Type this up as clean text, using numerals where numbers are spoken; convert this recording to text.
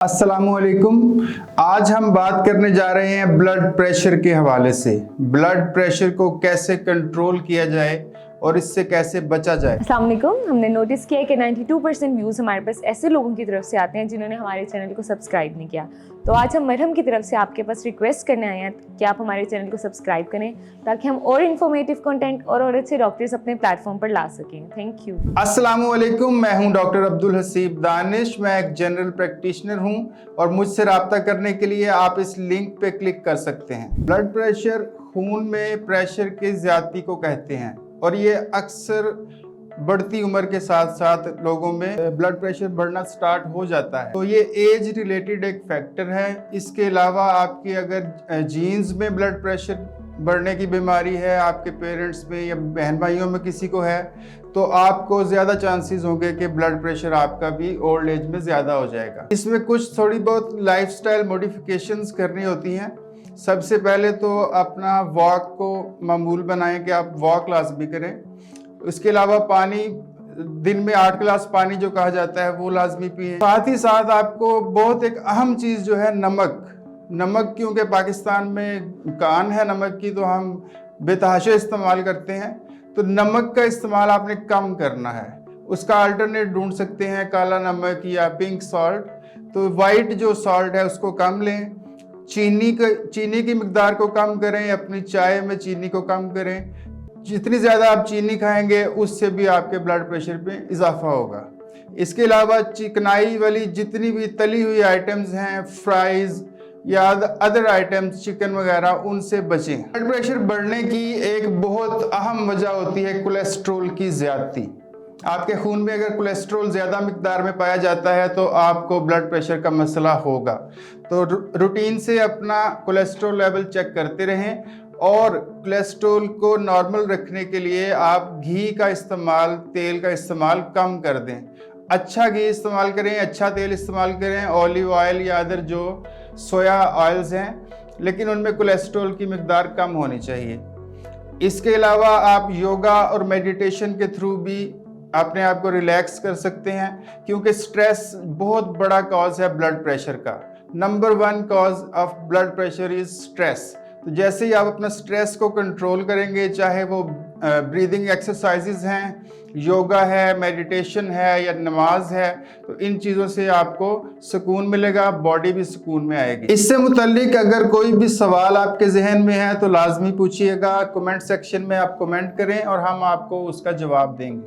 अस्सलामुअलैकुम। आज हम बात करने जा रहे हैं ब्लड प्रेशर के हवाले से। ब्लड प्रेशर को कैसे कंट्रोल किया जाए और इससे कैसे बचा जाए। अस्सलाम वालेकुम। हमने नोटिस किया है कि 92% व्यूज़ हमारे पास ऐसे लोगों की तरफ से आते हैं जिन्होंने हमारे चैनल को सब्सक्राइब नहीं किया। तो आज हम मरहम की तरफ से आपके पास रिक्वेस्ट करने आए हैं कि आप हमारे चैनल को सब्सक्राइब करें ताकि हम और इन्फॉर्मेटिव कंटेंट और अच्छे डॉक्टर्स अपने प्लेटफॉर्म पर ला सकें। Thank you. अस्सलामुअलैकुम, मैं हूं डॉक्टर अब्दुल हसीब दानिश। मैं एक जनरल प्रैक्टिशनर हूं और मुझसे रब्ता करने के लिए आप इस लिंक पे क्लिक कर सकते हैं। ब्लड प्रेशर खून में प्रेशर की ज्यादती को कहते हैं और ये अक्सर बढ़ती उम्र के साथ साथ लोगों में ब्लड प्रेशर बढ़ना स्टार्ट हो जाता है। तो ये एज रिलेटेड एक फैक्टर है। इसके अलावा आपकी अगर जीन्स में ब्लड प्रेशर बढ़ने की बीमारी है, आपके पेरेंट्स में या बहन भाइयों में किसी को है, तो आपको ज़्यादा चांसेस होंगे कि ब्लड प्रेशर आपका भी ओल्ड एज में ज़्यादा हो जाएगा। इसमें कुछ थोड़ी बहुत लाइफस्टाइल मॉडिफिकेशंस करनी होती हैं। सबसे पहले तो अपना वॉक को मामूल बनाएं कि आप वॉक लाजमी करें। इसके अलावा पानी, दिन में 8 गिलास पानी जो कहा जाता है वो लाजमी पिए। साथ ही साथ आपको बहुत एक अहम चीज़ जो है नमक, क्योंकि पाकिस्तान में कान है नमक की, तो हम बेतहाशा इस्तेमाल करते हैं। तो नमक का इस्तेमाल आपने कम करना है। उसका अल्टरनेट ढूंढ सकते हैं, काला नमक या पिंक सॉल्ट। तो वाइट जो सॉल्ट है उसको कम लें। चीनी की मिकदार को कम करें, अपनी चाय में चीनी को कम करें। जितनी ज़्यादा आप चीनी खाएंगे उससे भी आपके ब्लड प्रेशर पे इजाफा होगा। इसके अलावा चिकनाई वाली जितनी भी तली हुई आइटम्स हैं, फ्राइज़ या अदर आइटम्स, चिकन वगैरह, उनसे बचें। ब्लड प्रेशर बढ़ने की एक बहुत अहम वजह होती है कोलेस्ट्रॉल की ज़्यादती। आपके खून में अगर कोलेस्ट्रॉल ज़्यादा मिकदार में पाया जाता है तो आपको ब्लड प्रेशर का मसला होगा। तो रूटीन से अपना कोलेस्ट्रॉल लेवल चेक करते रहें और कोलेस्ट्रॉल को नॉर्मल रखने के लिए आप घी का इस्तेमाल, तेल का इस्तेमाल कम कर दें। अच्छा घी इस्तेमाल करें, अच्छा तेल इस्तेमाल करें, ऑलिव ऑयल या अदर जो सोया ऑयल्स हैं, लेकिन उनमें कोलेस्ट्रॉल की मिकदार कम होनी चाहिए। इसके अलावा आप योगा और मेडिटेशन के थ्रू भी अपने आप को रिलैक्स कर सकते हैं, क्योंकि स्ट्रेस बहुत बड़ा कॉज है ब्लड प्रेशर का। Number 1 cause of blood pressure is stress. तो जैसे ही आप अपना स्ट्रेस को कंट्रोल करेंगे, चाहे वो ब्रीदिंग एक्सरसाइजेज हैं, योगा है, मेडिटेशन है या नमाज है, तो इन चीज़ों से आपको सुकून मिलेगा, बॉडी भी सुकून में आएगी। इससे मुतल्लिक अगर कोई भी सवाल आपके जहन में है तो लाजमी पूछिएगा। कमेंट सेक्शन में आप कमेंट करें और हम आपको उसका जवाब देंगे।